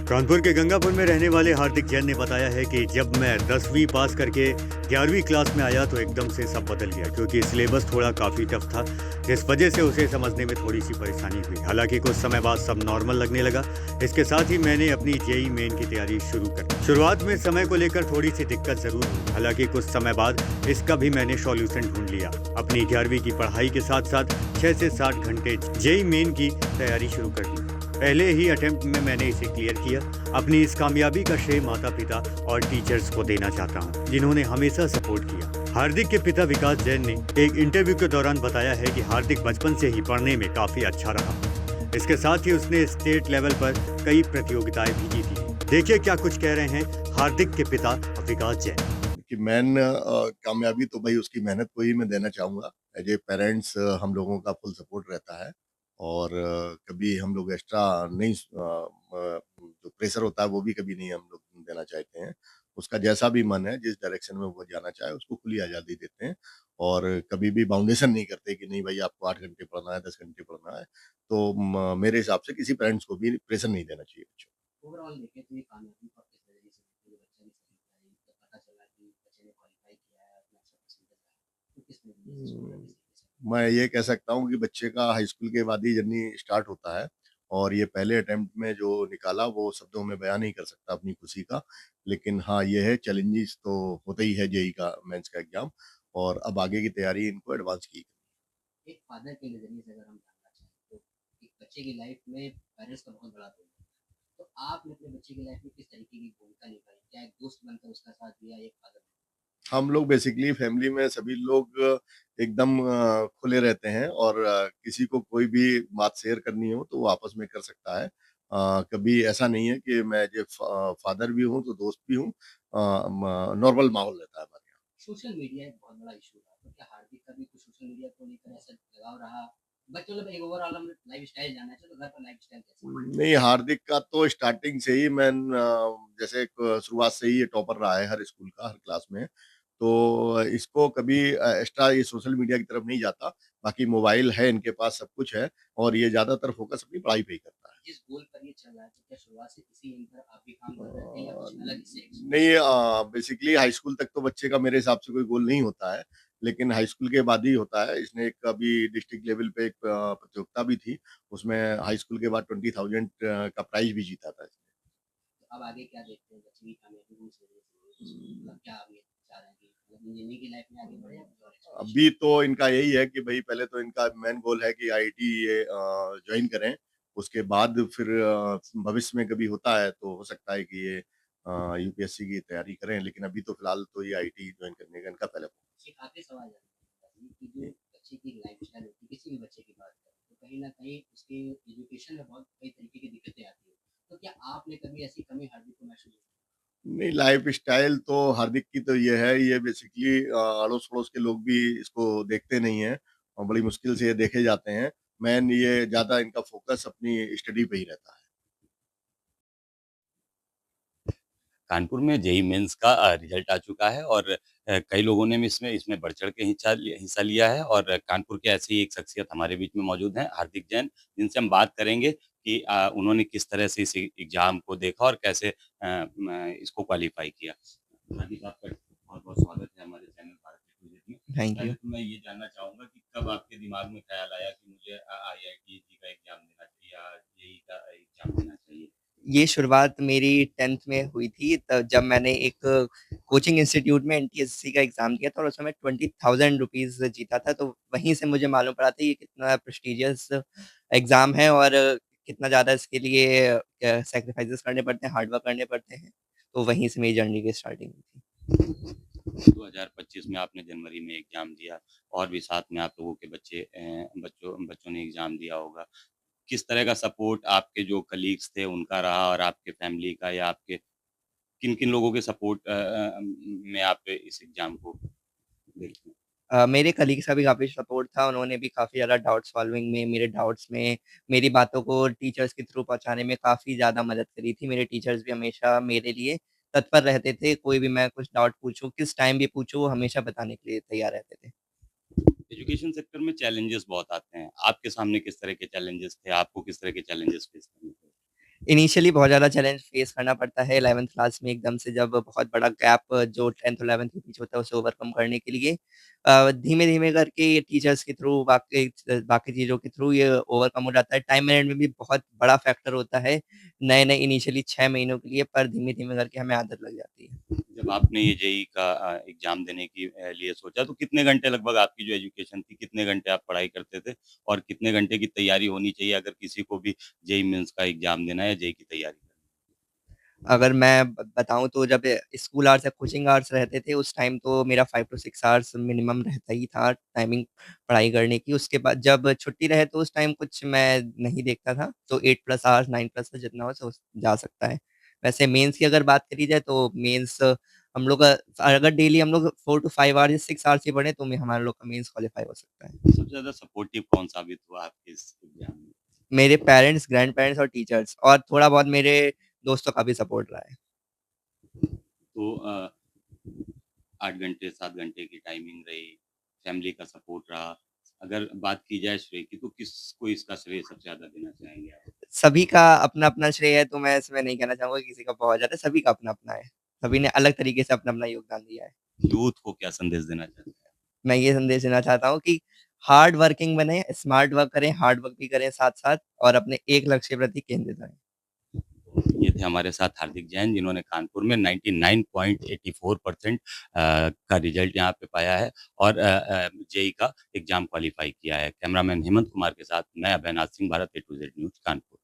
कानपुर के गंगापुर में रहने वाले हार्दिक जैन ने बताया है कि जब मैं 10वीं पास करके 11वीं क्लास में आया तो एकदम से सब बदल गया क्योंकि सिलेबस थोड़ा काफ़ी टफ था, जिस वजह से उसे समझने में थोड़ी सी परेशानी हुई। हालांकि कुछ समय बाद सब नॉर्मल लगने लगा। इसके साथ ही मैंने अपनी जेई मेन की तैयारी शुरू कर दी। शुरुआत में समय को लेकर थोड़ी सी दिक्कत ज़रूर हुई, हालांकि कुछ समय बाद इसका भी मैंने सॉल्यूशन ढूंढ लिया। अपनी 11वीं की पढ़ाई के साथ साथ 6 से 7 घंटे जेई मेन की तैयारी शुरू कर दी। पहले ही अटेम्प्ट में मैंने इसे क्लियर किया। अपनी इस कामयाबी का श्रेय माता पिता और टीचर्स को देना चाहता हूं, जिन्होंने हमेशा सपोर्ट किया। हार्दिक के पिता विकास जैन ने एक इंटरव्यू के दौरान बताया है कि हार्दिक बचपन से ही पढ़ने में काफी अच्छा रहा। इसके साथ ही उसने स्टेट लेवल पर कई प्रतियोगिताएं भी जीती। देखिए क्या कुछ कह रहे हैं हार्दिक के पिता विकास जैन। कि मेन कामयाबी तो भाई उसकी मेहनत को ही मैं देना चाहूँगा। एज़ ए पेरेंट्स हम लोगों का फुल सपोर्ट रहता है और कभी हम लोग एक्स्ट्रा नहीं जो प्रेशर होता है वो भी कभी नहीं हम लोग देना चाहते हैं। उसका जैसा भी मन है, जिस डायरेक्शन में वो जाना चाहे उसको खुली आज़ादी देते हैं और कभी भी बाउंडेशन नहीं करते कि नहीं भाई आपको 8 घंटे पढ़ना है, 10 घंटे पढ़ना है। तो मेरे हिसाब से किसी पेरेंट्स को भी प्रेशर नहीं देना चाहिए बच्चों को। ओवरऑल देखें तो ये कामयाबी को आप किस नज़रिए से देखते हो? बच्चा भी सही है, जब पता चला कि बच्चे ने क्वालीफाई किया है, अपना अच्छा परसेंटेज आया, तो किस नज़रिए से इसको हुँ, किस तरीके से? मैं ये कह सकता हूँ कि बच्चे का हाई स्कूल के बाद ही जर्नी स्टार्ट होता है और ये पहले अटेम्प्ट में जो निकाला वो शब्दों में बयान नहीं कर सकता अपनी खुशी का। लेकिन हाँ, ये है चैलेंजेस तो होता ही है जेईई का मेंस का एग्ज़ाम और अब आगे की तैयारी इनको एडवांस की। एक फादर के नज़रिए से अगर हम जानना चाहें, तो एक बच्चे की लाइफ में पेरेंट्स का बहुत बड़ा रोल होता है। तो आपने अपने बच्चे की लाइफ में किस तरीके की भूमिका निभाई? क्या एक दोस्त बनकर उसका साथ दिया, एक फादर? हम लोग बेसिकली फैमिली में सभी लोग एकदम खुले रहते हैं और किसी को कोई भी बात शेयर करनी हो तो वो आपस में कर सकता है। कभी ऐसा नहीं है कि मैं जो फादर भी हूँ तो दोस्त भी हूँ। नॉर्मल माहौल रहता है हमारे यहाँ। सोशल मीडिया एक बहुत बड़ा इश्यू रहा, तो क्या हार्दिक का भी कुछ सोशल मीडिया को लेकर ऐसा लगाव रहा? बच्चों मतलब एक ओवरऑल हम लाइफ़स्टाइल जानना चाहें, तो घर पर लाइफ़स्टाइल कैसा है? नहीं, हार्दिक का तो स्टार्टिंग से ही जैसे शुरुआत से ही ये टॉपर रहा है हर स्कूल का, हर क्लास में। तो इसको कभी एक्स्ट्रा ये सोशल मीडिया की तरफ नहीं जाता। बाकी मोबाइल है इनके पास, सब कुछ है और ये ज़्यादातर फ़ोकस अपनी पढ़ाई पे ही करता है। जिस गोल पर ये चल रहा है, तो क्या शुरुआत से इसी एम पर आप भी काम कर रहे थे या अ, कुछ अलग इससे एक्स्ट्रा? नहीं बेसिकली हाई स्कूल तक तो बच्चे का मेरे हिसाब से कोई गोल नहीं होता है, लेकिन हाई स्कूल के बाद ही होता है। इसने एक अभी डिस्ट्रिक्ट लेवल पे एक प्रतियोगिता भी थी, उसमें हाई स्कूल के बाद 20,000 का प्राइज़ भी जीता था इसने। तो अब आगे क्या देखते हैं बच्चे की कामयाबी को इस वजह से? हुँ। मतलब क्या आगे चाह रहे हैं कि मतलब इंजीनियरिंग की लाइफ में आगे बढ़े या कुछ और एक्सपेक्टेशन? अभी तो इनका यही है कि भई पहले तो इनका मेन गोल है कि आईआईटी ये जॉइन करें। उसके बाद फिर भविष्य में कभी होता है तो हो सकता है कि ये यूपीएससी की तैयारी करें, लेकिन अभी तो फिलहाल तो ये आईआईटी जॉइन करने का इनका पहला एक आखिरी सवाल जानना चाहूँगा कि जो बच्चे की लाइफ़स्टाइल होती है, किसी भी बच्चे की बात करें, तो कहीं न कहीं उसके एजुकेशन में बहुत कई तरीके की दिक्कतें आती हैं। तो क्या आपने कभी ऐसी कमी हार्दिक को महसूस की? नहीं, लाइफ़स्टाइल तो हार्दिक की तो ये है, ये बेसिकली अड़ोस-पड़ोस के लोग भी इसको देखते नहीं हैं और बड़ी मुश्किल से ये देखे जाते हैं। मेन ये ज़्यादा इनका फ़ोकस अपनी स्टडी पे ही रहता है। कानपुर में जेईई मेंस का रिज़ल्ट आ चुका है और कई लोगों ने भी इसमें इसमें बढ़-चढ़ के हिस्सा लिया है और कानपुर के ऐसे ही एक शख्सियत हमारे बीच में मौजूद हैं, हार्दिक जैन, जिनसे हम बात करेंगे कि उन्होंने किस तरह से इस एग्ज़ाम को देखा और कैसे इसको क्वालीफ़ाई किया। हार्दिक, आपका बहुत-बहुत स्वागत है हमारे चैनल भारत टेक्नोलॉजी में। थैंक पहले यू। तो मैं ये जानना चाहूँगा कि कब आपके दिमाग में ख़्याल आया कि मुझे आईआईटी का एग्ज़ाम देना चाहिए या जेईई का एग्ज़ाम देना चाहिए? ये शुरुआत मेरी 10th में हुई थी तब जब मैंने एक कोचिंग इंस्टीट्यूट में एनटीएससी का एग्ज़ाम दिया था और उसमें मैं 20,000 रुपीज़ जीता था, तो वहीं से मुझे मालूम पड़ा था ये कितना प्रेस्टीजियस एग्ज़ाम है और कितना ज़्यादा इसके लिए सैक्रिफाइसेस करने पड़ते हैं, हार्ड वर्क करने पड़ते हैं। तो वहीं से मेरी जर्नी की स्टार्टिंग हुई थी। 2025 में आपने जनवरी में एग्ज़ाम दिया और भी साथ में आप लोगों के बच्चों बच्चों ने एग्ज़ाम दिया होगा। किस तरह का सपोर्ट आपके जो कलीग्स थे उनका रहा और आपके फैमिली का या आपके किन-किन लोगों के सपोर्ट में आप इस एग्ज़ाम को देखते हैं? मेरे कलीग्स का भी काफ़ी सपोर्ट था, उन्होंने भी काफ़ी ज़्यादा डाउट सॉल्विंग में, मेरे डाउट्स में, मेरी बातों को टीचर्स के थ्रू पहुँचाने में काफ़ी ज़्यादा मदद करी थी। मेरे टीचर्स भी हमेशा मेरे लिए तत्पर रहते थे, कोई भी मैं कुछ डाउट पूछूँ, किस टाइम भी पूछूँ, वो हमेशा बताने के लिए तैयार रहते थे। एजुकेशन सेक्टर में चैलेंजेस बहुत आते हैं। आपके सामने किस तरह के चैलेंजेस थे? आपको किस तरह के चैलेंजेस फेस करने पड़े? इनिशियली बहुत ज़्यादा चैलेंज फेस करना पड़ता है 11th क्लास में एकदम से जब बहुत बड़ा गैप जो 10th 11th के बीच होता है उसे ओवरकम करने के लिए धीमे-धीमे करके ये टीचर्स के थ्रू बाकी चीज़ों के थ्रू ये ओवरकम हो जाता है। टाइम मैनेजमेंट भी बहुत बड़ा फैक्टर होता है, नए-नए इनिशियली 6 महीनों के लिए पर धीमे-धीमे करके हमें आदत लग जाती है। जब आपने ये जेईई का एग्ज़ाम देने की लिए सोचा तो कितने घंटे लगभग आपकी जो एजुकेशन थी, कितने घंटे आप पढ़ाई करते थे? और कितने घंटे की तैयारी होनी चाहिए अगर किसी को भी जेईई मेन्स का एग्ज़ाम देना है या जेईई की तैयारी करनी है? अगर मैं ब बताऊँ तो जब स्कूल आवर्स या कोचिंग आवर्स रहते थे, उस टाइम तो मेरा 5 टू 6 आवर्स मिनिमम रहता ही था टाइमिंग पढ़ाई करने की। उसके बाद जब छुट्टी रहे तो उस टाइम कुछ मैं नहीं देखता था, तो 8 प्लस आवर्स, 9 प्लस जितना हो सो जा सकता है। वैसे मेंस की अगर बात करी जाए तो मेंस हम लोग अगर डेली हम लोग 4 टू 5 आवर्स या 6 आवर्स ही पढ़ें तो में हमारा लोग का मेंस क्वालीफाई हो सकता है। सबसे ज़्यादा सपोर्टिव कौन साबित हुआ आपके इस एग्ज़ाम में? मेरे पेरेंट्स, ग्रैंड-पेरेंट्स और टीचर्स और थोड़ा बहुत मेरे दोस्तों का भी सपोर्ट रहा है। तो 8 घंटे, 7 घंटे की टाइमिंग रही, फैमिली का सपोर्ट रहा। अगर बात की जाए श्रेय की तो किसको इसका श्रेय सबसे ज़्यादा देना चाहेंगे आप? सभी का अपना-अपना श्रेय है, तो मैं इसमें नहीं कहना चाहूँगा किसी का बहुत ज़्यादा, सभी का अपना-अपना है। सभी ने अलग तरीके से अपना-अपना योगदान दिया है। यूथ को क्या संदेश देना चाहते हैं? मैं ये संदेश देना चाहता हूँ कि हार्ड वर्किंग बनें, स्मार्ट वर्क करें, हार्ड वर्क भी करें साथ-साथ और अपने एक लक्ष्य के प्रति केंद्रित रहें। ये थे हमारे साथ हार्दिक जैन जिन्होंने कानपुर में 99.84% का रिज़ल्ट यहाँ पे पाया है और जेईई का एग्ज़ाम क्वालीफाई किया है। कैमरामैन हेमंत कुमार के साथ मैं अभय नाथ सिंह, भारत ए टू ज़ेड न्यूज़ कानपुर।